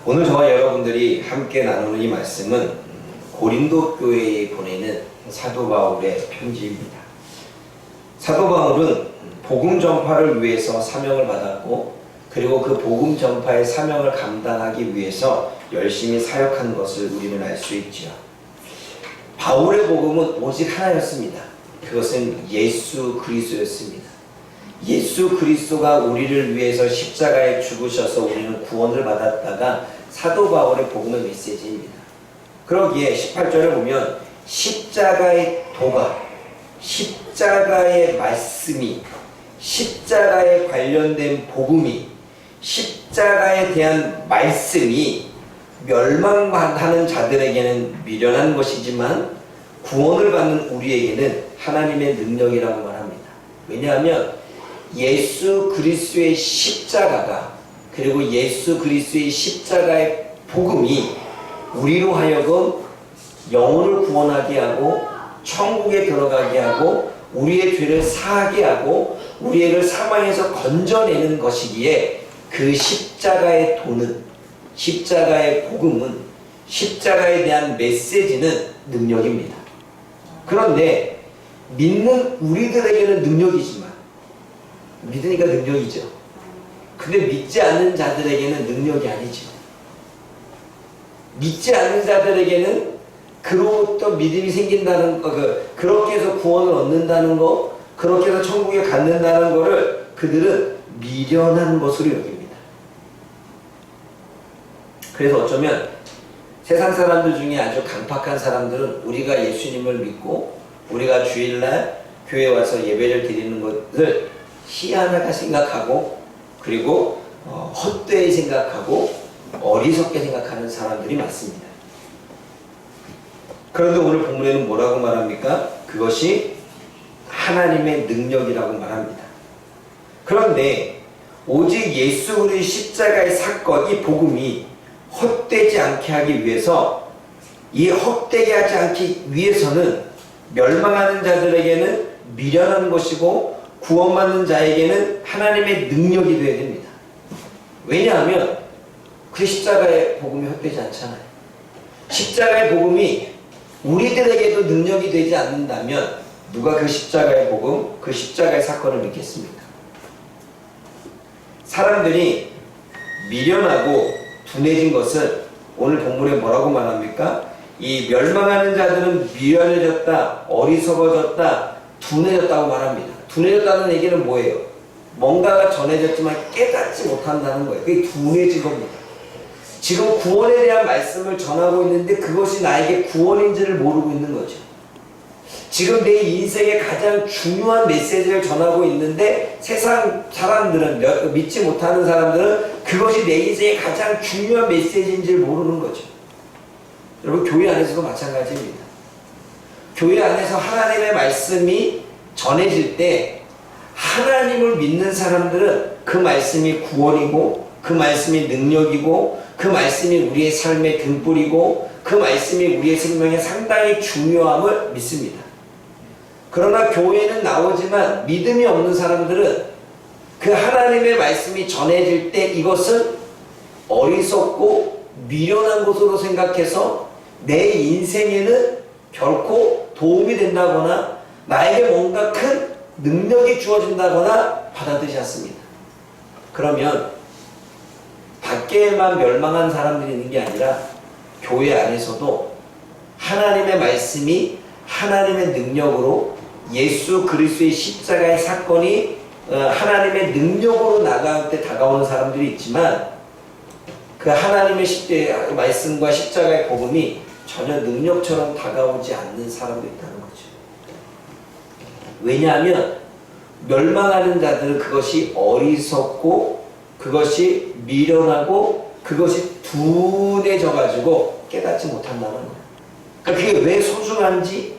오늘 저와 여러분들이 함께 나누는 이 말씀은 고린도 교회에 보내는 사도 바울의 편지입니다. 사도 바울은 복음 전파를 위해서 사명을 받았고, 그리고 그 복음 전파의 사명을 감당하기 위해서 열심히 사역한 것을 우리는 알 수 있지요. 바울의 복음은 오직 하나였습니다. 그것은 예수 그리스도였습니다. 예수 그리스도가 우리를 위해서 십자가에 죽으셔서 우리는 구원을 받았다가 사도 바울의 복음의 메시지입니다. 그러기에 18절에 보면 십자가의 도가, 십자가의 말씀이, 십자가에 관련된 복음이, 십자가에 대한 말씀이 멸망하는 자들에게는 미련한 것이지만 구원을 받는 우리에게는 하나님의 능력이라고 말합니다. 왜냐하면 예수 그리스도의 십자가가, 그리고 예수 그리스도의 십자가의 복음이 우리로 하여금 영혼을 구원하게 하고 천국에 들어가게 하고 우리의 죄를 사하게 하고 우리를 사망에서 건져내는 것이기에 그 십자가의 도는, 십자가의 복음은, 십자가에 대한 메시지는 능력입니다. 그런데 믿는 우리들에게는 능력이지만, 믿으니까 능력이죠. 근데 믿지 않는 자들에게는 능력이 아니죠. 믿지 않는 자들에게는 그로부터 믿음이 생긴다는 거, 그렇게 해서 구원을 얻는다는 거, 그렇게 해서 천국에 갖는다는 거를 그들은 미련한 것으로 여깁니다. 그래서 어쩌면 세상 사람들 중에 아주 강팍한 사람들은 우리가 예수님을 믿고 우리가 주일날 교회에 와서 예배를 드리는 것을 희한하게 생각하고, 그리고 헛되이 생각하고 어리석게 생각하는 사람들이 많습니다. 그런데 오늘 본문에는 뭐라고 말합니까? 그것이 하나님의 능력이라고 말합니다. 그런데 오직 예수 그리스도의 십자가의 사건, 이 복음이 헛되지 않게 하기 위해서, 이 헛되게 하지 않기 위해서는 멸망하는 자들에게는 미련한 것이고 구원받는 자에게는 하나님의 능력이 되어야 됩니다. 왜냐하면 그 십자가의 복음이 헛되지 않잖아요. 십자가의 복음이 우리들에게도 능력이 되지 않는다면 누가 그 십자가의 복음, 그 십자가의 사건을 믿겠습니까? 사람들이 미련하고 둔해진 것을 오늘 본문에 뭐라고 말합니까? 이 멸망하는 자들은 미련해졌다, 어리석어졌다, 둔해졌다고 말합니다. 둔해졌다는 얘기는 뭐예요? 뭔가가 전해졌지만 깨닫지 못한다는 거예요. 그게 둔해진 겁니다. 지금 구원에 대한 말씀을 전하고 있는데 그것이 나에게 구원인지를 모르고 있는 거죠. 지금 내 인생의 가장 중요한 메시지를 전하고 있는데 세상 사람들은, 믿지 못하는 사람들은 그것이 내 인생의 가장 중요한 메시지인지를 모르는 거죠. 여러분, 교회 안에서도 마찬가지입니다. 교회 안에서 하나님의 말씀이 전해질 때 하나님을 믿는 사람들은 그 말씀이 구원이고, 그 말씀이 능력이고, 그 말씀이 우리의 삶의 등불이고, 그 말씀이 우리의 생명에 상당히 중요함을 믿습니다. 그러나 교회는 나오지만 믿음이 없는 사람들은 그 하나님의 말씀이 전해질 때 이것은 어리석고 미련한 것으로 생각해서 내 인생에는 결코 도움이 된다거나 나에게 뭔가 큰 능력이 주어진다거나 받아들이지 않습니다. 그러면 밖에만 멸망한 사람들이 있는 게 아니라 교회 안에서도 하나님의 말씀이 하나님의 능력으로, 예수 그리스도의 십자가의 사건이 하나님의 능력으로 나갈 때 다가오는 사람들이 있지만 그 하나님의 말씀과 십자가의 복음이 전혀 능력처럼 다가오지 않는 사람도 있다는 거죠. 왜냐하면 멸망하는 자들은 그것이 어리석고, 그것이 미련하고, 그것이 둔해져가지고 깨닫지 못한다는 거예요. 그러니까 그게 왜 소중한지,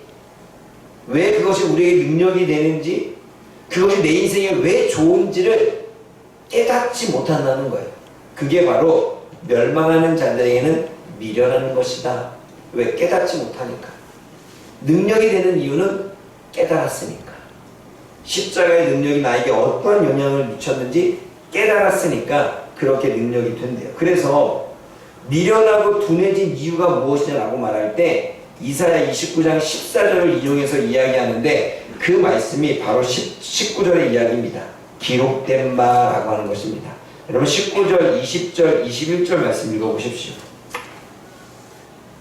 왜 그것이 우리에게 능력이 되는지, 그것이 내 인생에 왜 좋은지를 깨닫지 못한다는 거예요. 그게 바로 멸망하는 자들에게는 미련한 것이다. 왜? 깨닫지 못하니까. 능력이 되는 이유는 깨달았으니까. 십자가의 능력이 나에게 어떤 영향을 미쳤는지 깨달았으니까 그렇게 능력이 된대요. 그래서 미련하고 둔해진 이유가 무엇이냐라고 말할 때 이사야 29장 14절을 이용해서 이야기하는데 그 말씀이 바로 19절의 이야기입니다. 기록된 바라고 하는 것입니다. 여러분 19절, 20절, 21절 말씀 읽어보십시오.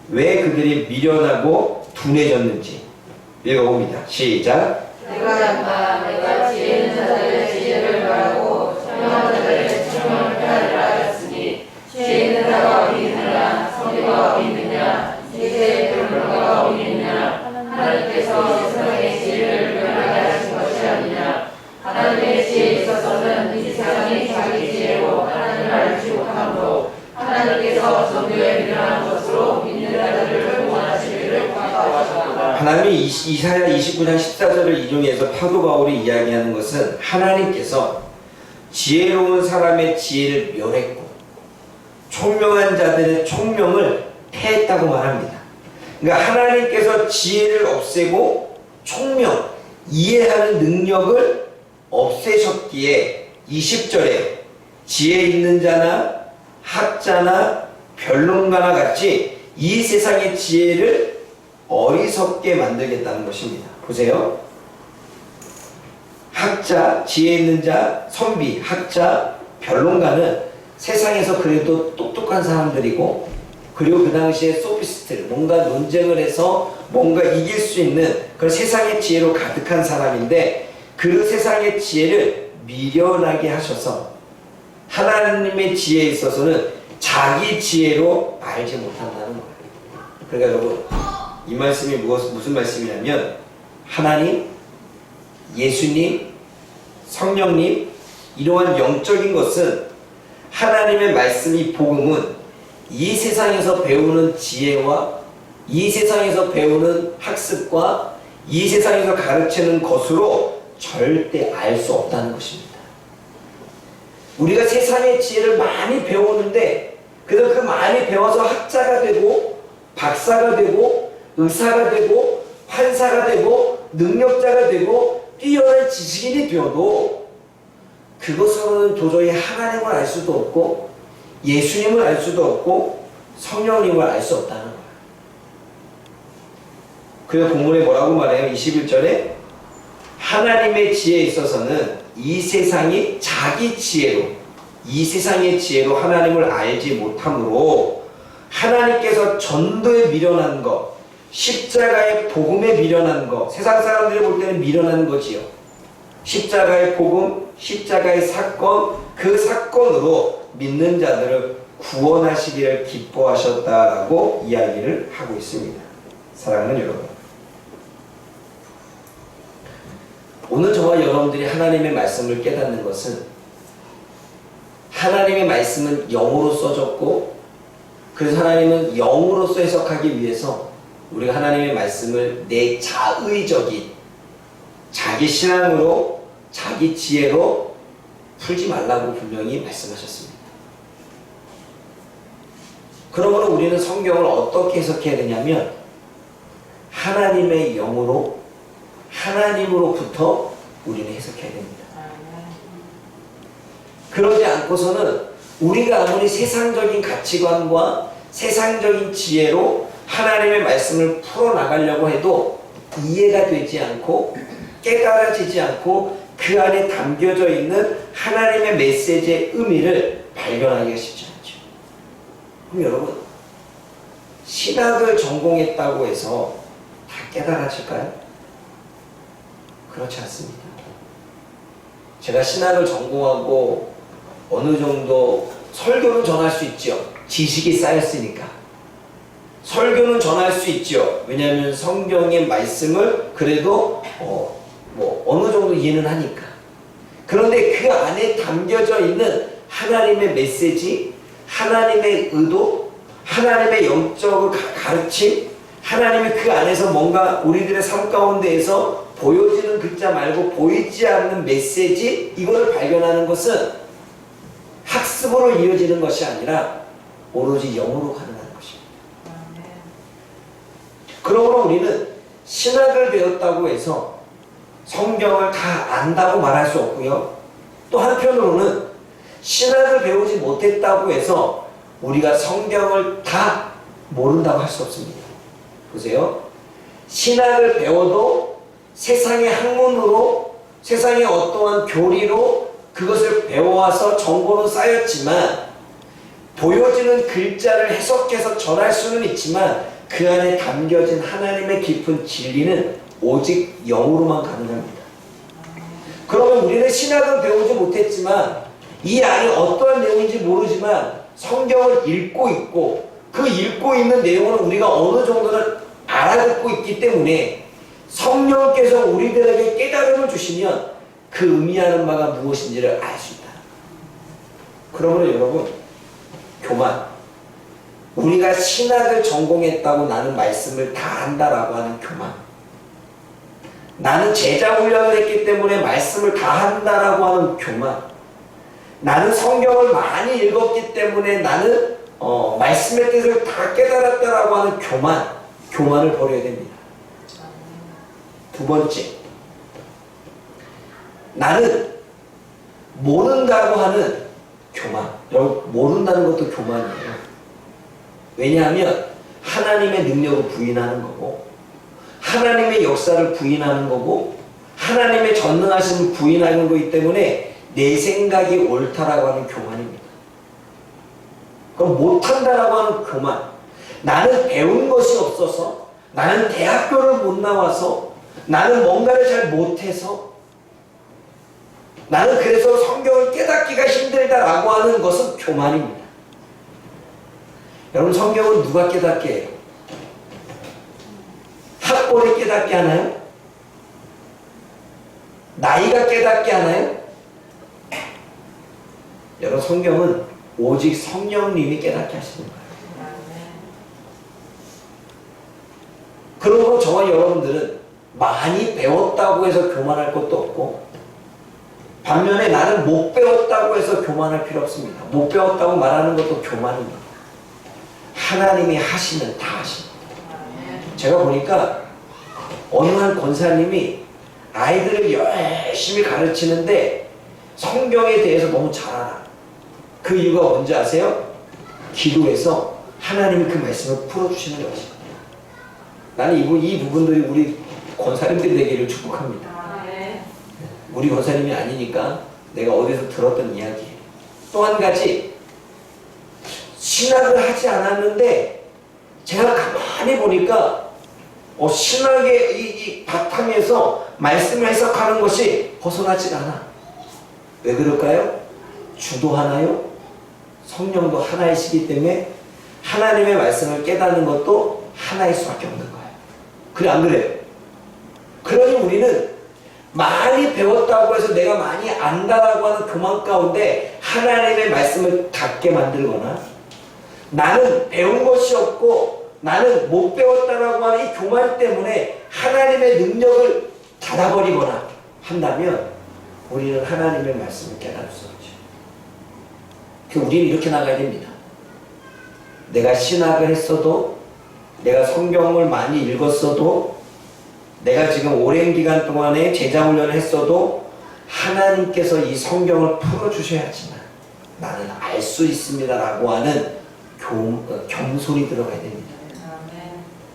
왜 그들이 미련하고 둔해졌는지 읽어봅니다. 시작. 내가 지혜 있는 자들의 지혜를 멸하고 청명한 자들의 청명을 폐하리라 하였으니 지혜 있는 자가 어디 있느냐 성리가 어디 있느냐 세세의 변론가가 어디 있느냐 하나님께서 세상의 지혜를 멸하게 하신 것이 아니냐 하나님의 지혜에 있어서는 이 세상이 자기 지혜로 하나님을 알지 못하므로 하나님께서 정죄에 미련한 것으로 믿는 자들을 구원하시기를 기뻐하셨도다. 하나님이 이사야 29장 14절을 이용해서 사도 바울이 이야기하는 것은 하나님께서 지혜로운 사람의 지혜를 멸했고 총명한 자들의 총명을 폐했다고 말합니다. 그러니까 하나님께서 지혜를 없애고 총명, 이해하는 능력을 없애셨기에 20절에 지혜 있는 자나 학자나 변론가나 같이 이 세상의 지혜를 어리석게 만들겠다는 것입니다. 보세요. 학자, 지혜 있는 자, 선비, 학자, 변론가는 세상에서 그래도 똑똑한 사람들이고 그리고 그 당시에 소피스트, 뭔가 논쟁을 해서 뭔가 이길 수 있는 그런 세상의 지혜로 가득한 사람인데 그 세상의 지혜를 미련하게 하셔서 하나님의 지혜에 있어서는 자기 지혜로 알지 못한다는 거예요. 그러니까 여러분 이 말씀이 무슨 말씀이냐면 하나님, 예수님, 성령님 이러한 영적인 것은 하나님의 말씀이 복음은 이 세상에서 배우는 지혜와 이 세상에서 배우는 학습과 이 세상에서 가르치는 것으로 절대 알 수 없다는 것입니다. 우리가 세상의 지혜를 많이 배우는데 그래서 그 많이 배워서 학자가 되고 박사가 되고 의사가 되고 판사가 되고 능력자가 되고 뛰어난 지식인이 되어도 그것으로는 도저히 하나님을 알 수도 없고 예수님을 알 수도 없고 성령님을 알 수 없다는 거예요. 그래서 본문에 뭐라고 말해요? 21절에 하나님의 지혜에 있어서는 이 세상이 자기 지혜로 이 세상의 지혜로 하나님을 알지 못하므로 하나님께서 전도에 미련한 것 십자가의 복음에 미련한 것 세상 사람들이 볼 때는 미련한 거지요. 십자가의 복음, 십자가의 사건 그 사건으로 믿는 자들을 구원하시기를 기뻐하셨다라고 이야기를 하고 있습니다. 사랑하는 여러분, 오늘 저와 여러분들이 하나님의 말씀을 깨닫는 것은 하나님의 말씀은 영으로 써졌고 그래서 하나님은 영으로서 해석하기 위해서 우리가 하나님의 말씀을 내 자의적인 자기 신앙으로 자기 지혜로 풀지 말라고 분명히 말씀하셨습니다. 그러므로 우리는 성경을 어떻게 해석해야 되냐면 하나님의 영으로 하나님으로부터 우리는 해석해야 됩니다. 그러지 않고서는 우리가 아무리 세상적인 가치관과 세상적인 지혜로 하나님의 말씀을 풀어나가려고 해도 이해가 되지 않고 깨달아지지 않고 그 안에 담겨져 있는 하나님의 메시지의 의미를 발견하기가 쉽지 않죠. 그럼 여러분, 신학을 전공했다고 해서 다 깨달아질까요? 그렇지 않습니다. 제가 신학을 전공하고 어느 정도 설교는 전할 수 있죠. 지식이 쌓였으니까. 설교는 전할 수 있죠. 왜냐하면 성경의 말씀을 그래도 어느 정도 이해는 하니까. 그런데 그 안에 담겨져 있는 하나님의 메시지, 하나님의 의도, 하나님의 영적 가르침, 하나님의 그 안에서 뭔가 우리들의 삶 가운데에서 보여지는 글자 말고 보이지 않는 메시지, 이걸 발견하는 것은 학습으로 이어지는 것이 아니라 오로지 영으로 가능한 것입니다. 그러므로 우리는 신학을 배웠다고 해서 성경을 다 안다고 말할 수 없고요. 또 한편으로는 신학을 배우지 못했다고 해서 우리가 성경을 다 모른다고 할 수 없습니다. 보세요. 신학을 배워도 세상의 학문으로, 세상의 어떠한 교리로 그것을 배워와서 정보는 쌓였지만 보여지는 글자를 해석해서 전할 수는 있지만 그 안에 담겨진 하나님의 깊은 진리는 오직 영으로만 가능합니다. 그러면 우리는 신학은 배우지 못했지만 이 안에 어떠한 내용인지 모르지만 성경을 읽고 있고 그 읽고 있는 내용을 우리가 어느 정도는 알아듣고 있기 때문에 성령께서 우리들에게 깨달음을 주시면 그 의미하는 바가 무엇인지를 알 수 있다. 그러므로 여러분, 교만, 우리가 신학을 전공했다고 나는 말씀을 다 한다라고 하는 교만, 나는 제자 훈련을 했기 때문에 말씀을 다 한다라고 하는 교만, 나는 성경을 많이 읽었기 때문에 나는 말씀의 뜻을 다 깨달았다라고 하는 교만을 버려야 됩니다. 두 번째, 나는 모른다고 하는 교만. 여러분, 모른다는 것도 교만이에요. 왜냐하면 하나님의 능력을 부인하는 거고, 하나님의 역사를 부인하는 거고, 하나님의 전능하심을 부인하는 거기 때문에 내 생각이 옳다라고 하는 교만입니다. 그럼 못한다라고 하는 교만. 나는 배운 것이 없어서, 나는 대학교를 못 나와서, 나는 뭔가를 잘 못해서, 나는 그래서 성경을 깨닫기가 힘들다라고 하는 것은 교만입니다. 여러분, 성경은 누가 깨닫게 해요? 학벌이 깨닫게 하나요? 나이가 깨닫게 하나요? 여러분, 성경은 오직 성령님이 깨닫게 하시는 거예요. 그러므로 저와 여러분들은 많이 배웠다고 해서 교만할 것도 없고, 반면에 나는 못 배웠다고 해서 교만할 필요 없습니다. 못 배웠다고 말하는 것도 교만입니다. 하나님이 하시면 다 하십니다. 제가 보니까 어느 한 권사님이 아이들을 열심히 가르치는데 성경에 대해서 너무 잘 알아. 그 이유가 뭔지 아세요? 기도해서 하나님이 그 말씀을 풀어주시는 것입니다. 나는 이 부분들이 우리 권사님들이 되기를 축복합니다. 우리 권사님이 아니니까 내가 어디서 들었던 이야기예요. 또 한 가지, 신학을 하지 않았는데 제가 가만히 보니까 신학의 이 바탕에서 말씀을 해석하는 것이 벗어나지 않아. 왜 그럴까요? 주도 하나요? 성령도 하나이시기 때문에 하나님의 말씀을 깨닫는 것도 하나일 수밖에 없는 거예요. 그래, 안 그래요? 그러니 우리는 많이 배웠다고 해서 내가 많이 안다라고 하는 교만 가운데 하나님의 말씀을 닫게 만들거나, 나는 배운 것이 없고 나는 못 배웠다라고 하는 이 교만 때문에 하나님의 능력을 닫아버리거나 한다면 우리는 하나님의 말씀을 깨달을 수 없죠. 우리는 이렇게 나가야 됩니다. 내가 신학을 했어도, 내가 성경을 많이 읽었어도, 내가 지금 오랜 기간 동안에 제자훈련을 했어도 하나님께서 이 성경을 풀어주셔야지만 나는 알 수 있습니다 라고 하는 겸손이 들어가야 됩니다.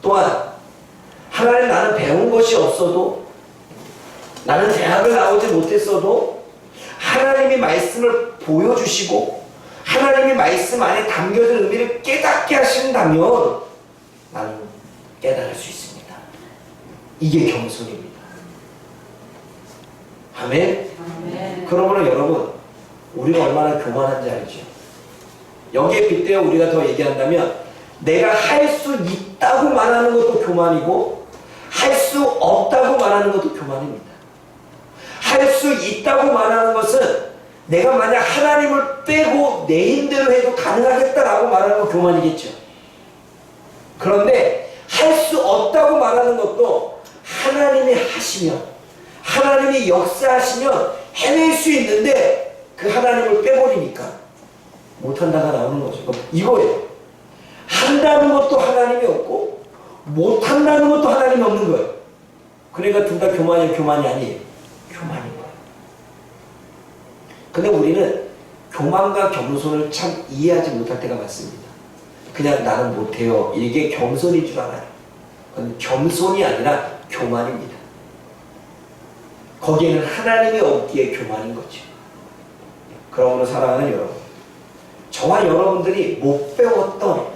또한 하나님, 나는 배운 것이 없어도, 나는 대학을 나오지 못했어도 하나님이 말씀을 보여주시고 하나님이 말씀 안에 담겨진 의미를 깨닫게 하신다면 나는 깨달을 수 있습니다. 이게 겸손입니다. 아멘? 아멘. 그러므로 여러분, 우리가 얼마나 교만한지 알죠? 여기에 빗대어 우리가 더 얘기한다면 내가 할 수 있다고 말하는 것도 교만이고 할 수 없다고 말하는 것도 교만입니다. 할 수 있다고 말하는 것은 내가 만약 하나님을 빼고 내 힘대로 해도 가능하겠다라고 말하는 건 교만이겠죠. 그런데 할 수 없다고 말하는 것도 하나님이 하시면, 하나님이 역사하시면 해낼 수 있는데 그 하나님을 빼버리니까 못한다가 나오는 거죠. 이거예요. 한다는 것도 하나님이 없고 못한다는 것도 하나님이 없는 거예요. 그러니까 둘 다 교만이 아니에요. 교만인 거예요. 근데 우리는 교만과 겸손을 참 이해하지 못할 때가 많습니다. 그냥 나는 못해요. 이게 겸손인 줄 알아요. 그건 겸손이 아니라 교만입니다. 거기에는 하나님이 없기에 교만인 거죠. 그러므로 사랑하는 여러분, 저와 여러분들이 못 배웠던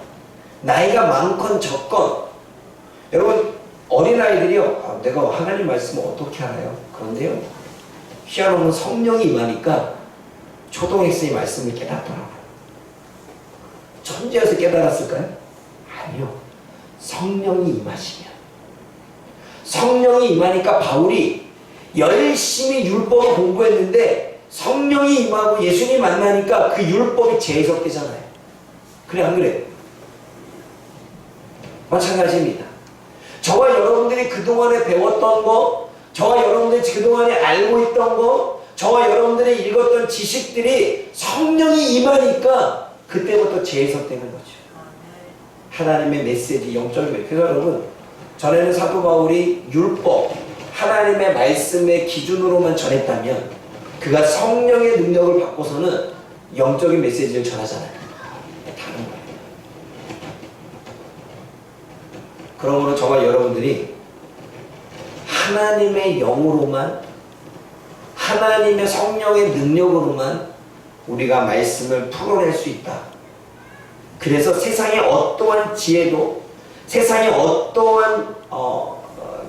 나이가 많건 적건, 여러분 어린아이들이요, 내가 하나님 말씀을 어떻게 알아요? 그런데요, 희한하면 성령이 임하니까 초등학생이 말씀을 깨닫더라고요. 천재여서 깨달았을까요? 아니요. 성령이 임하시면, 성령이 임하니까 바울이 열심히 율법을 공부했는데 성령이 임하고 예수님이 만나니까 그 율법이 재해석되잖아요. 그래 안 그래요? 마찬가지입니다. 저와 여러분들이 그동안에 배웠던 거, 저와 여러분들이 그동안에 알고 있던 거, 저와 여러분들이 읽었던 지식들이 성령이 임하니까 그때부터 재해석되는 거죠. 하나님의 메시지, 영적인 메시지. 그래서 여러분, 전에는 사도 바울이 율법, 하나님의 말씀의 기준으로만 전했다면 그가 성령의 능력을 받고서는 영적인 메시지를 전하잖아요. 다른 거예요. 그러므로 저와 여러분들이 하나님의 영으로만, 하나님의 성령의 능력으로만 우리가 말씀을 풀어낼 수 있다. 그래서 세상의 어떠한 지혜도, 세상의 어떠한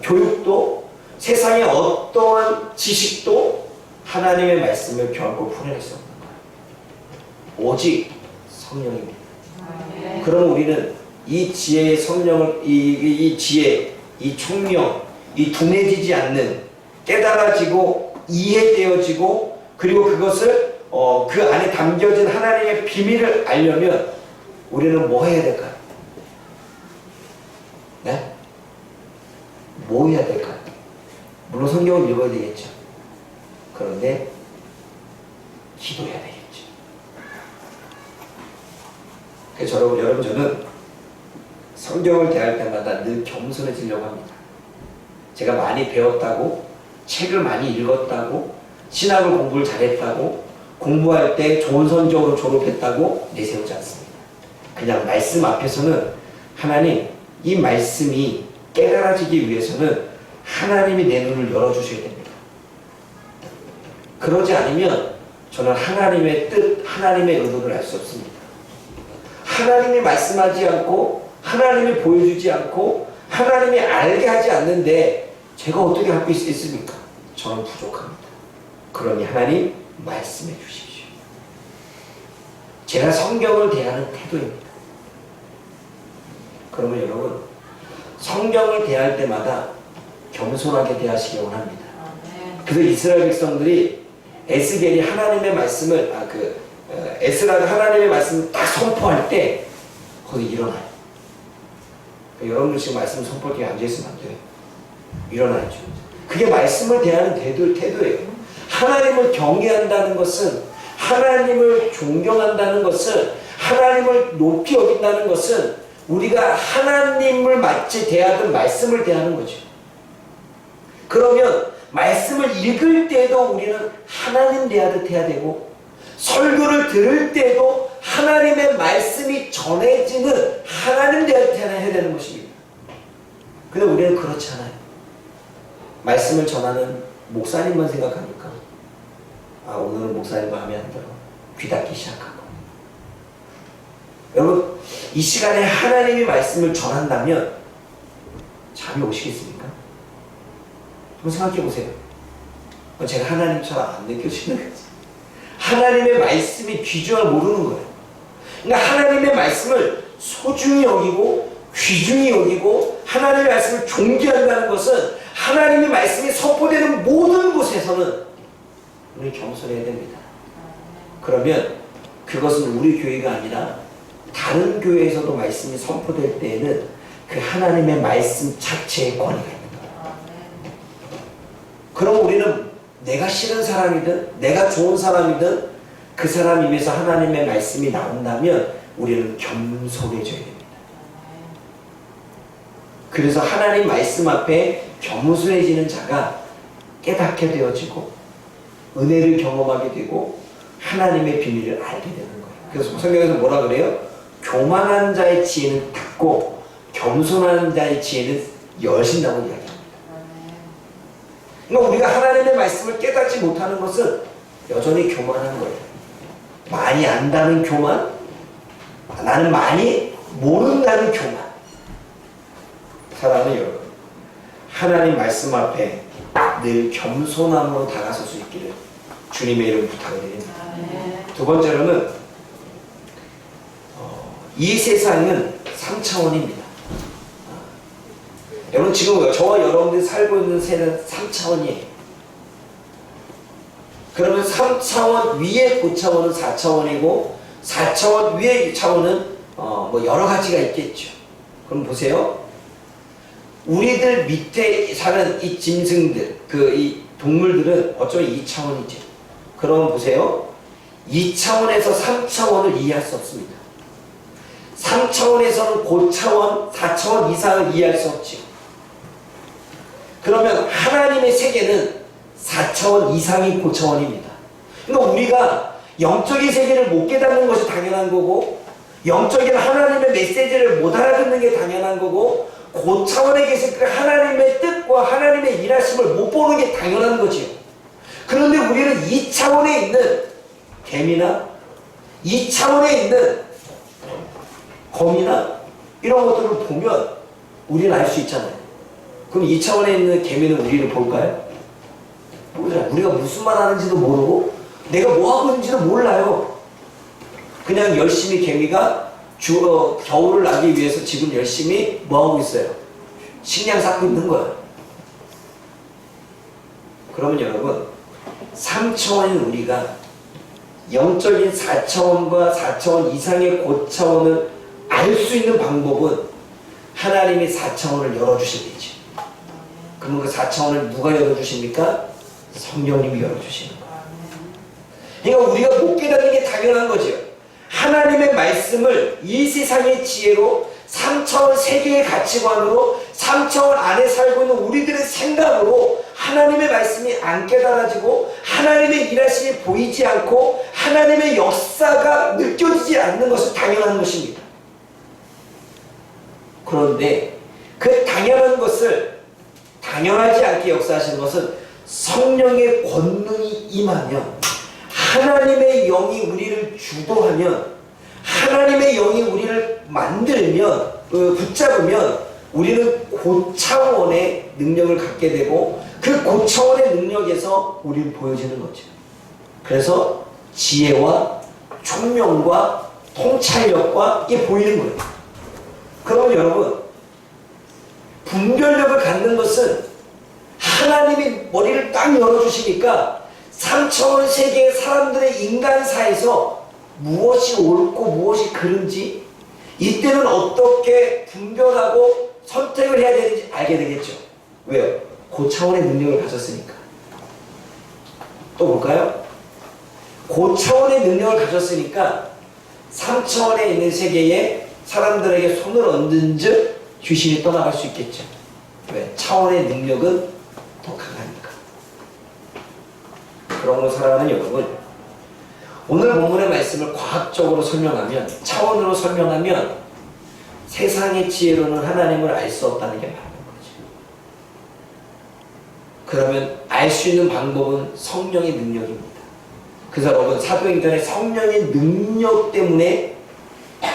교육도, 세상의 어떠한 지식도 하나님의 말씀을 결코 풀어낼 수 없는 거예요. 오직 성령입니다. 그럼 우리는 이 지혜의 성령을, 이 지혜, 이 총명, 이 둔해지지 않는, 깨달아지고 이해되어지고, 그리고 그것을 그 안에 담겨진 하나님의 비밀을 알려면 우리는 뭐 해야 될까요? 네? 뭐 해야 될까요? 물론 성경을 읽어야 되겠죠. 그런데 기도해야 되겠죠. 그래서 여러분 저는 성경을 대할 때마다 늘 겸손해지려고 합니다. 제가 많이 배웠다고, 책을 많이 읽었다고, 신학을 공부를 잘했다고, 공부할 때 좋은 성적으로 졸업했다고 내세우지 않습니다. 그냥 말씀 앞에서는 하나님, 이 말씀이 깨달아지기 위해서는 하나님이 내 눈을 열어주셔야 됩니다. 그러지 않으면 저는 하나님의 뜻, 하나님의 의도를 알 수 없습니다. 하나님이 말씀하지 않고, 하나님이 보여주지 않고, 하나님이 알게 하지 않는데 제가 어떻게 할 수 있습니까? 저는 부족합니다. 그러니 하나님 말씀해 주십시오. 제가 성경을 대하는 태도입니다. 그러면 여러분, 성경을 대할 때마다 겸손하게 대하시기 원합니다. 그래서 이스라엘 백성들이 에스겔이 하나님의 말씀을, 에스라가 하나님의 말씀을 딱 선포할 때 거기 일어나요. 여러분들 지금 말씀 선포할 때 앉아있으면 안 돼요. 일어나야죠. 그게 말씀을 대하는 태도예요. 하나님을 경외한다는 것은, 하나님을 존경한다는 것은, 하나님을 높이 여긴다는 것은 우리가 하나님을 마치 대하듯 말씀을 대하는 거죠. 그러면 말씀을 읽을 때도 우리는 하나님 대하듯 해야 되고, 설교를 들을 때도 하나님의 말씀이 전해지는 하나님 대하듯 해야 되는 것입니다. 근데 우리는 그렇지 않아요. 말씀을 전하는 목사님만 생각하니까 오늘은 목사님 마음에 안 들어. 귀 닫기 시작하고. 여러분, 이 시간에 하나님이 말씀을 전한다면 잠이 오시겠습니까? 한번 생각해 보세요. 제가 하나님처럼 안 느껴지는 거지. 하나님의 말씀이 귀중을 모르는 거예요. 그러니까 하나님의 말씀을 소중히 여기고 귀중히 여기고 하나님의 말씀을 존귀한다는 것은 하나님의 말씀이 선포되는 모든 곳에서는 우리 겸손해야 됩니다. 그러면 그것은 우리 교회가 아니라 다른 교회에서도 말씀이 선포될 때에는 그 하나님의 말씀 자체의 권위가 있는 거예요. 그럼 우리는 내가 싫은 사람이든 내가 좋은 사람이든 그 사람 입에서 하나님의 말씀이 나온다면 우리는 겸손해져야 됩니다. 그래서 하나님 말씀 앞에 겸손해지는 자가 깨닫게 되어지고 은혜를 경험하게 되고 하나님의 비밀을 알게 되는 거예요. 그래서 성경에서 뭐라 그래요? 교만한 자의 지혜는 듣고 겸손한 자의 지혜는 여신다고 이야기합니다. 그러니까 우리가 하나님의 말씀을 깨닫지 못하는 것은 여전히 교만한 거예요. 많이 안다는 교만, 나는 많이 모른다는 교만. 사랑하는 여러분, 하나님 말씀 앞에 늘 겸손함으로 다가설 수 있기를 주님의 이름 부탁드립니다. 두 번째로는 이 세상은 3차원입니다. 여러분 지금 저와 여러분들이 살고 있는 세는 3차원이에요. 그러면 3차원 위에 9차원은 4차원이고 4차원 위에 6차원은 뭐 여러 가지가 있겠죠. 그럼 보세요. 우리들 밑에 사는 이 짐승들, 이 동물들은 어쩌면 2차원이죠. 그럼 보세요. 2차원에서 3차원을 이해할 수 없습니다. 3차원에서는 고차원, 4차원 이상을 이해할 수 없죠. 그러면 하나님의 세계는 4차원 이상이 고차원입니다. 그러니까 우리가 영적인 세계를 못 깨닫는 것이 당연한 거고, 영적인 하나님의 메시지를 못 알아듣는 게 당연한 거고, 고차원에 계신 그 하나님의 뜻과 하나님의 일하심을 못 보는 게 당연한 거지요. 그런데 우리는 2차원에 있는 개미나 2차원에 있는 거미나 이런 것들을 보면 우리는 알 수 있잖아요. 그럼 2차원에 있는 개미는 우리를 볼까요? 모르잖아요. 우리가 무슨 말 하는지도 모르고 내가 뭐 하고 있는지도 몰라요. 그냥 열심히 개미가 겨울을 나기 위해서 지금 열심히 뭐 하고 있어요? 식량 쌓고 있는 거예요. 그러면 여러분 3차원인 우리가 영적인 4차원과 4차원 이상의 고차원을 알 수 있는 방법은 하나님이 4차원을 열어주신 거지. 그러면 그 4차원을 누가 열어주십니까? 성령님이 열어주시는 거예요. 그러니까 우리가 못 깨닫는 게 당연한 거죠. 하나님의 말씀을 이 세상의 지혜로 3차원 세계의 가치관으로 3차원 안에 살고 있는 우리들의 생각으로 하나님의 말씀이 안 깨달아지고 하나님의 일하심이 보이지 않고 하나님의 역사가 느껴지지 않는 것은 당연한 것입니다. 그런데 그 당연한 것을 당연하지 않게 역사하시는 것은 성령의 권능이 임하면, 하나님의 영이 우리를 주도하면, 하나님의 영이 우리를 만들면, 붙잡으면 우리는 고차원의 능력을 갖게 되고 그 고차원의 능력에서 우리는 보여지는 거죠. 그래서 지혜와 총명과 통찰력과 이게 보이는 거예요. 그럼 여러분, 분별력을 갖는 것은 하나님이 머리를 딱 열어주시니까 3차원 세계의 사람들의 인간사에서 무엇이 옳고 무엇이 그른지, 이때는 어떻게 분별하고 선택을 해야 되는지 알게 되겠죠. 왜요? 고차원의 능력을 가졌으니까. 또 볼까요? 고차원의 능력을 가졌으니까 3차원에 있는 세계에 사람들에게 손을 얹은 즉 귀신이 떠나갈 수 있겠죠. 왜? 차원의 능력은 더 강하니까. 그런 걸 사랑하는 여러분, 오늘 본문의 말씀을 과학적으로 설명하면, 차원으로 설명하면 세상의 지혜로는 하나님을 알 수 없다는 게 맞는 거죠. 그러면 알 수 있는 방법은 성령의 능력입니다. 그래서 여러분, 사도행전의 성령의 능력 때문에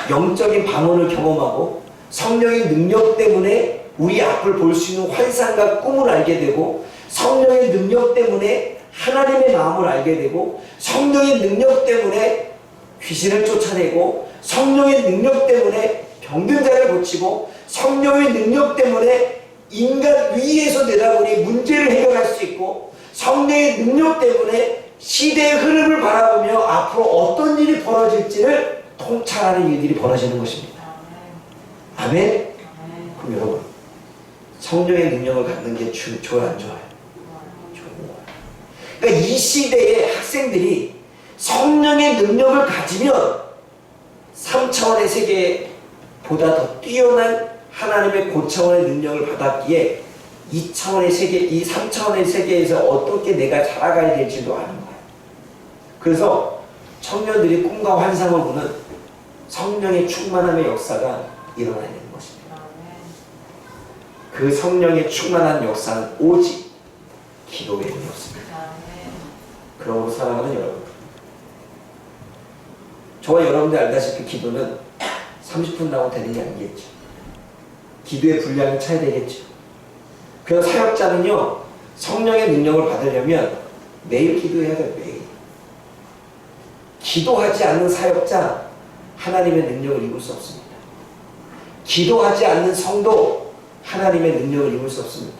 영적인 방언을 경험하고 성령의 능력 때문에 우리 앞을 볼 수 있는 환상과 꿈을 알게 되고, 성령의 능력 때문에 하나님의 마음을 알게 되고, 성령의 능력 때문에 귀신을 쫓아내고, 성령의 능력 때문에 병든 자를 고치고, 성령의 능력 때문에 인간 위에서 내다보니 문제를 해결할 수 있고, 성령의 능력 때문에 시대의 흐름을 바라보며 앞으로 어떤 일이 벌어질지를 통찰하는 일들이 벌어지는 것입니다. 아멘? 그럼 여러분, 성령의 능력을 갖는 게 좋아요, 안 좋아요? 좋아요. 그러니까 이 시대의 학생들이 성령의 능력을 가지면 3차원의 세계보다 더 뛰어난 하나님의 고차원의 능력을 받았기에 2차원의 세계, 이 3차원의 세계에서 어떻게 내가 살아가야 될지도 아는 거예요. 그래서 청년들이 꿈과 환상을 보는 성령의 충만함의 역사가 일어나야 되는 것입니다. 그 성령의 충만한 역사는 오직 기도 외에는 없습니다. 그러므로 사랑하는 여러분, 저와 여러분들 알다시피 기도는 30분 나고 되는 게 아니겠죠. 기도의 분량이 차야 되겠죠. 그래서 사역자는요, 성령의 능력을 받으려면 매일 기도해야 돼요. 매일. 기도하지 않는 사역자, 하나님의 능력을 입을 수 없습니다. 기도하지 않는 성도, 하나님의 능력을 입을 수 없습니다.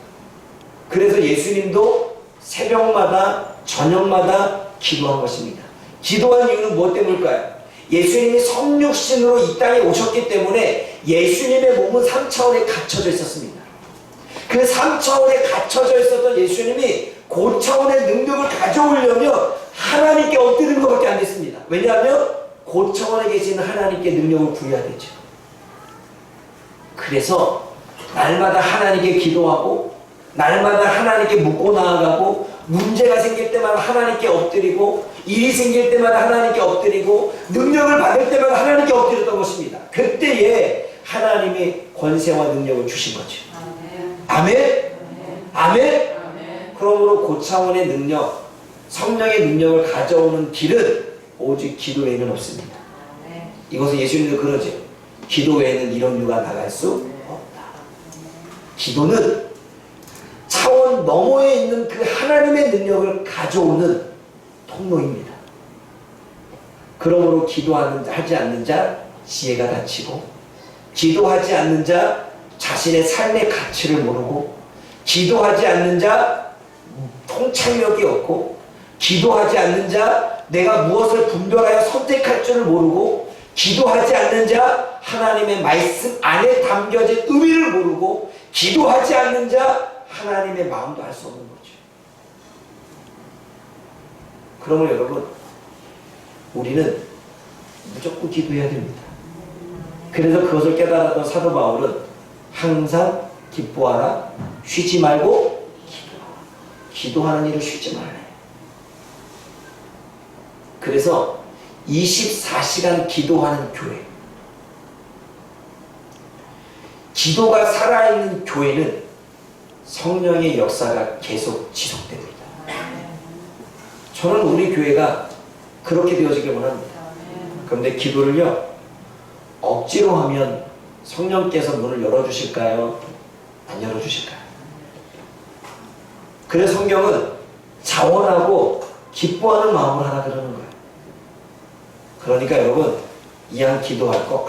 그래서 예수님도 새벽마다 저녁마다 기도한 것입니다. 기도한 이유는 무엇 때문일까요? 예수님이 성육신으로 이 땅에 오셨기 때문에 예수님의 몸은 3차원에 갇혀져 있었습니다. 그 3차원에 갇혀져 있었던 예수님이 고차원의 능력을 가져오려면 하나님께 엎드리는 것밖에 안 됐습니다. 왜냐하면 고차원에 계시는 하나님께 능력을 구해야 되죠. 그래서 날마다 하나님께 기도하고 날마다 하나님께 묻고 나아가고 문제가 생길 때마다 하나님께 엎드리고 일이 생길 때마다 하나님께 엎드리고 능력을 받을 때마다 하나님께 엎드렸던 것입니다. 그때에 하나님이 권세와 능력을 주신 거죠. 아멘? 아멘? 그러므로 고차원의 능력, 성령의 능력을 가져오는 길은 오직 기도 외에는 없습니다. 이것은 예수님도 그러죠. 기도 외에는 이런 유가 나갈 수 없다. 기도는 차원 너머에 있는 그 하나님의 능력을 가져오는 통로입니다. 그러므로 기도하지 않는 자 지혜가 닫히고, 기도하지 않는 자 자신의 삶의 가치를 모르고, 기도하지 않는 자 통찰력이 없고, 기도하지 않는 자 내가 무엇을 분별하여 선택할 줄을 모르고, 기도하지 않는 자 하나님의 말씀 안에 담겨진 의미를 모르고, 기도하지 않는 자 하나님의 마음도 알 수 없는 거죠. 그러면 여러분, 우리는 무조건 기도해야 됩니다. 그래서 그것을 깨달았던 사도 바울은 항상 기뻐하라, 쉬지 말고 기도하라. 기도하는 일을 쉬지 말래. 그래서 24시간 기도하는 교회, 기도가 살아있는 교회는 성령의 역사가 계속 지속됩니다. 저는 우리 교회가 그렇게 되어지길 원합니다. 그런데 기도를요, 억지로 하면 성령께서 문을 열어주실까요? 안 열어주실까요? 그래서 성경은 자원하고 기뻐하는 마음을 하라 그러는 거예요. 그러니까 여러분, 이왕 기도할 거,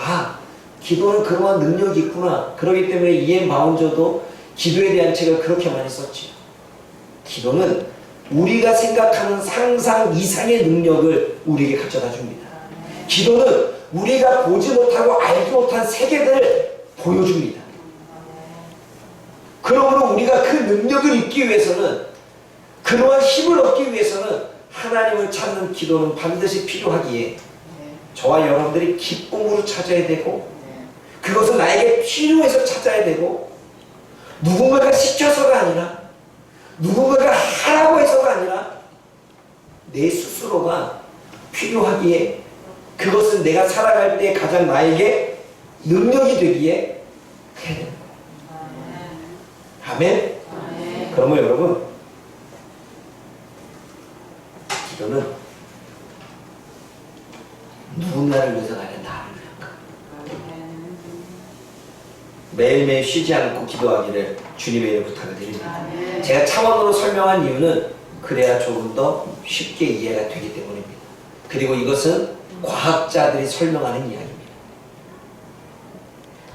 기도는 그러한 능력이 있구나. 그렇기 때문에 이엔 바운저도 기도에 대한 책을 그렇게 많이 썼지요. 기도는 우리가 생각하는 상상 이상의 능력을 우리에게 가져다 줍니다. 기도는 우리가 보지 못하고 알지 못한 세계들을 보여줍니다. 그러므로 우리가 그 능력을 잊기 위해서는, 그러한 힘을 얻기 위해서는 하나님을 찾는 기도는 반드시 필요하기에 저와 여러분들이 기쁨으로 찾아야 되고, 그것은 나에게 필요해서 찾아야 되고, 누군가가 시켜서가 아니라, 누군가가 하라고 해서가 아니라 내 스스로가 필요하기에, 그것은 내가 살아갈 때 가장 나에게 능력이 되기에 해야 되는 거예요. 아멘? 그러면 여러분, 기도는 누군가를 위해서가 아니라 나를 위한가. 매일매일 쉬지 않고 기도하기를 주님의 이름으로 부탁을 드립니다. 제가 차원으로 설명한 이유는 그래야 조금 더 쉽게 이해가 되기 때문입니다. 그리고 이것은 과학자들이 설명하는 이야기입니다.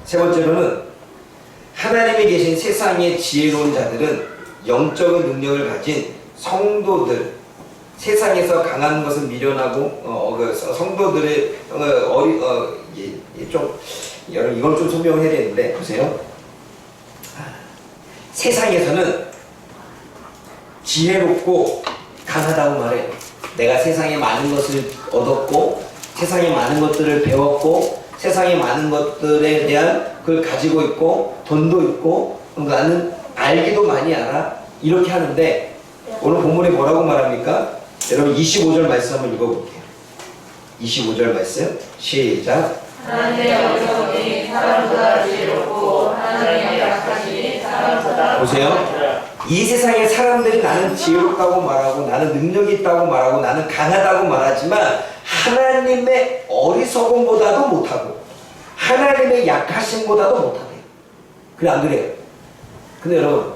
세 번째로는, 하나님이 계신 세상의 지혜로운 자들은 영적인 능력을 가진 성도들, 세상에서 강한 것은 미련하고 성도들의 여러분 이걸 좀 설명해야 되는데, 보세요. 세상에서는 지혜롭고 강하다고 말해요. 내가 세상에 많은 것을 얻었고, 세상에 많은 것들을 배웠고, 세상에 많은 것들에 대한 그걸 가지고 있고, 돈도 있고, 나는 알기도 많이 알아, 이렇게 하는데, 오늘 본문에 뭐라고 말합니까? 여러분 25절 말씀 한번 읽어볼게요. 25절 말씀 시작. 하나님의 어리석음이 사람보다 지혜롭고 하나님의 약하심이 사람보다 보세요. 이 세상의 사람들이 나는 지혜롭다고 말하고 나는 능력이 있다고 말하고 나는 강하다고 말하지만 하나님의 어리석음보다도 못하고 하나님의 약하심보다도 못하대요. 그래 안 그래요? 근데 여러분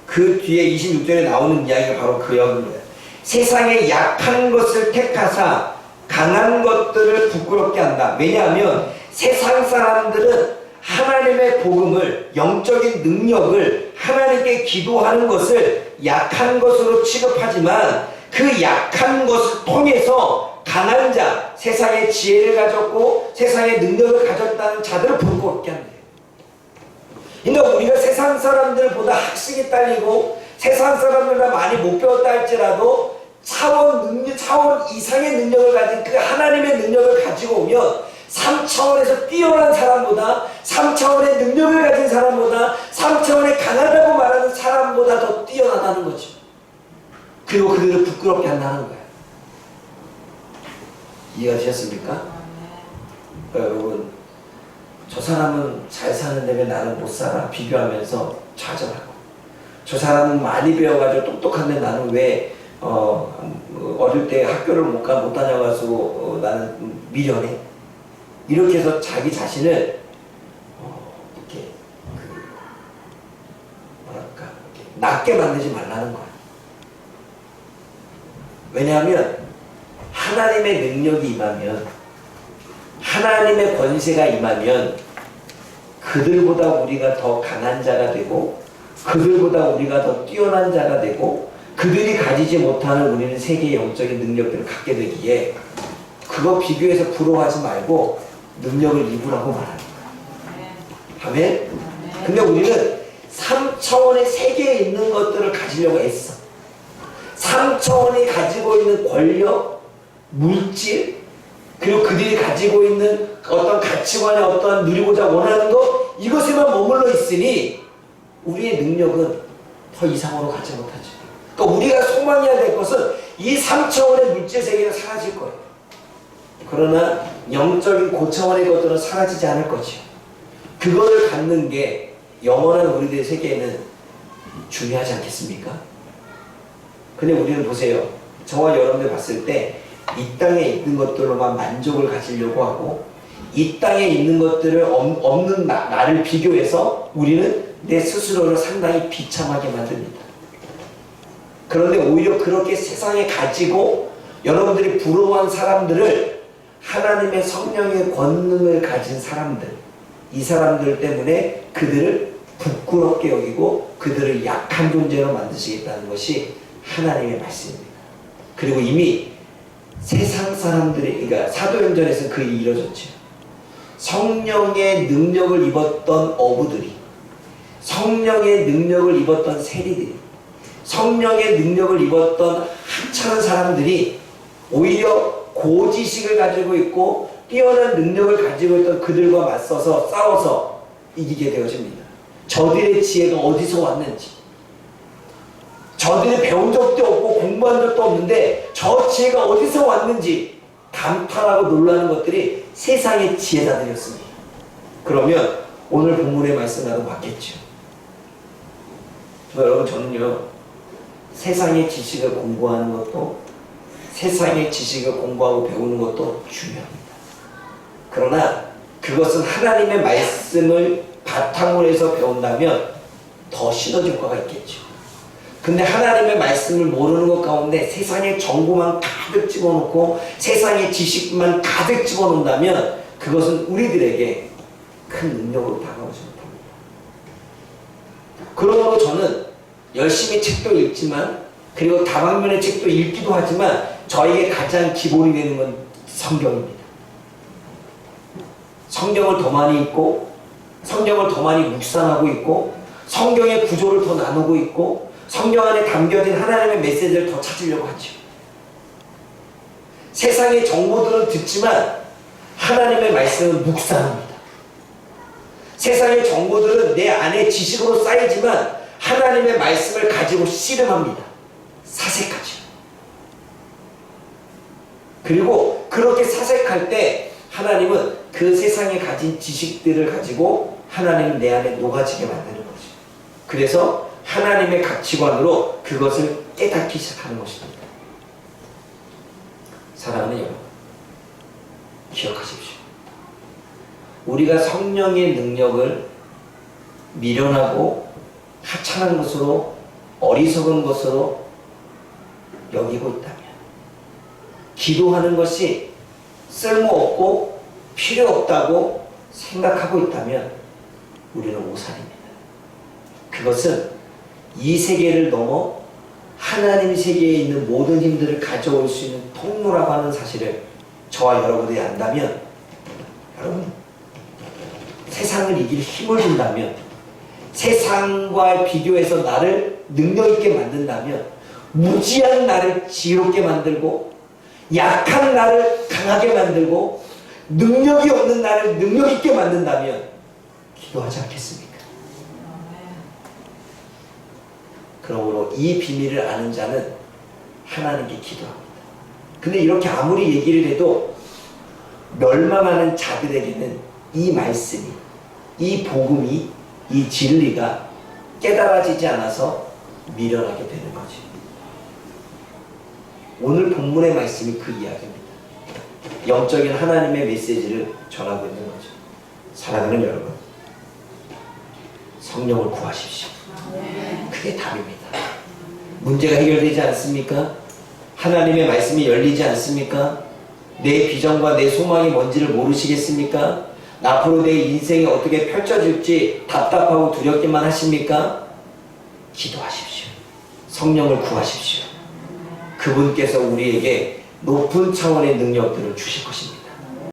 그 뒤에 26절에 나오는 이야기가 바로 그 여기입니다. 세상에 약한 것을 택하사 강한 것들을 부끄럽게 한다. 왜냐하면 세상 사람들은 하나님의 복음을, 영적인 능력을 하나님께 기도하는 것을 약한 것으로 취급하지만 그 약한 것을 통해서 강한 자, 세상의 지혜를 가졌고 세상의 능력을 가졌다는 자들을 부끄럽게 한대요. 그러니까 우리가 세상 사람들보다 학식이 딸리고 세상 사람들보다 많이 못 배웠다 할지라도 차원 이상의 능력을 가진 그 하나님의 능력을 가지고 오면 3차원에서 뛰어난 사람보다 3차원의 능력을 가진 사람보다 3차원의 강하다고 말하는 사람보다 더 뛰어나다는 거죠. 그리고 그들을 부끄럽게 한다는 거예요. 이해가 되셨습니까? 그러니까 여러분 저 사람은 잘 사는데 왜 나는 못 살아? 비교하면서 좌절하고 저 사람은 많이 배워가지고 똑똑한데 나는 왜 어릴 때 학교를 못 다녀가지고 나는 미련해. 이렇게 해서 자기 자신을 이렇게 이렇게 낮게 만들지 말라는 거야. 왜냐하면 하나님의 능력이 임하면 하나님의 권세가 임하면 그들보다 우리가 더 강한 자가 되고 그들보다 우리가 더 뛰어난 자가 되고 그들이 가지지 못하는 우리는 세계의 영적인 능력들을 갖게 되기에 그거 비교해서 부러워하지 말고 능력을 입으라고 말합니다. 아멘? 근데 우리는 3차원의 세계에 있는 것들을 가지려고 애써. 3차원이 가지고 있는 권력, 물질, 그리고 그들이 가지고 있는 어떤 가치관에 어떤 누리고자 원하는 것, 이것에만 머물러 있으니 우리의 능력은 더 이상으로 가지 못하죠. 그러니까 우리가 소망해야 될 것은 이 3차원의 물질 세계는 사라질 거예요. 그러나 영적인 고차원의 것들은 사라지지 않을 거죠. 그거를 갖는 게 영원한 우리들의 세계에는 중요하지 않겠습니까? 근데 우리는 보세요. 저와 여러분들 봤을 때 이 땅에 있는 것들로만 만족을 가지려고 하고 이 땅에 있는 것들을 없는 나를 비교해서 우리는 내 스스로를 상당히 비참하게 만듭니다. 그런데 오히려 그렇게 세상에 가지고 여러분들이 부러워한 사람들을 하나님의 성령의 권능을 가진 사람들, 이 사람들 때문에 그들을 부끄럽게 여기고 그들을 약한 존재로 만드시겠다는 것이 하나님의 말씀입니다. 그리고 이미 세상 사람들이, 그러니까 사도행전에서 그 일이 이루어졌죠. 성령의 능력을 입었던 어부들이, 성령의 능력을 입었던 세리들이, 성령의 능력을 입었던 하찮은 사람들이 오히려 고지식을 가지고 있고 뛰어난 능력을 가지고 있던 그들과 맞서서 싸워서 이기게 되어집니다. 저들의 지혜가 어디서 왔는지, 저들이 배운 적도 없고 공부한 적도 없는데 저 지혜가 어디서 왔는지 감탄하고 놀라는 것들이 세상의 지혜자들이었습니다. 그러면 오늘 본문의 말씀과도 맞겠죠. 여러분, 저는요, 세상의 지식을 공부하는 것도 세상의 지식을 공부하고 배우는 것도 중요합니다. 그러나 그것은 하나님의 말씀을 바탕으로 해서 배운다면 더 시너지 효과가 있겠죠. 근데 하나님의 말씀을 모르는 것 가운데 세상의 정보만 가득 집어넣고 세상의 지식만 가득 집어넣는다면 그것은 우리들에게 큰 능력으로 다가오지 못합니다. 그러므로 저는 열심히 책도 읽지만 그리고 다방면의 책도 읽기도 하지만 저에게 가장 기본이 되는 건 성경입니다. 성경을 더 많이 읽고 성경을 더 많이 묵상하고 있고 성경의 구조를 더 나누고 있고 성경 안에 담겨진 하나님의 메시지를 더 찾으려고 하죠. 세상의 정보들은 듣지만 하나님의 말씀은 묵상합니다. 세상의 정보들은 내 안에 지식으로 쌓이지만 하나님의 말씀을 가지고 씨름합니다. 사색하죠. 그리고 그렇게 사색할 때 하나님은 그 세상에 가진 지식들을 가지고 하나님은 내 안에 녹아지게 만드는 거죠. 그래서 하나님의 가치관으로 그것을 깨닫기 시작하는 것입니다. 사랑하는 여러분, 기억하십시오. 우리가 성령의 능력을 미련하고 하찮은 것으로, 어리석은 것으로 여기고 있다면, 기도하는 것이 쓸모없고 필요 없다고 생각하고 있다면 우리는 오산입니다. 그것은 이 세계를 넘어 하나님 세계에 있는 모든 힘들을 가져올 수 있는 통로라고 하는 사실을 저와 여러분들이 안다면, 여러분, 세상을 이길 힘을 준다면, 세상과 비교해서 나를 능력 있게 만든다면, 무지한 나를 지혜롭게 만들고, 약한 나를 강하게 만들고, 능력이 없는 나를 능력 있게 만든다면 기도하지 않겠습니까? 그러므로 이 비밀을 아는 자는 하나님께 기도합니다. 근데 이렇게 아무리 얘기를 해도 멸망하는 자들에게는 이 말씀이, 이 복음이, 이 진리가 깨달아지지 않아서 미련하게 되는 거지. 오늘 본문의 말씀이 그 이야기입니다. 영적인 하나님의 메시지를 전하고 있는 거죠. 사랑하는 여러분, 성령을 구하십시오. 그게 답입니다. 문제가 해결되지 않습니까? 하나님의 말씀이 열리지 않습니까? 내 비전과 내 소망이 뭔지를 모르시겠습니까? 앞으로 내 인생이 어떻게 펼쳐질지 답답하고 두렵기만 하십니까? 기도하십시오. 성령을 구하십시오. 그분께서 우리에게 높은 차원의 능력들을 주실 것입니다.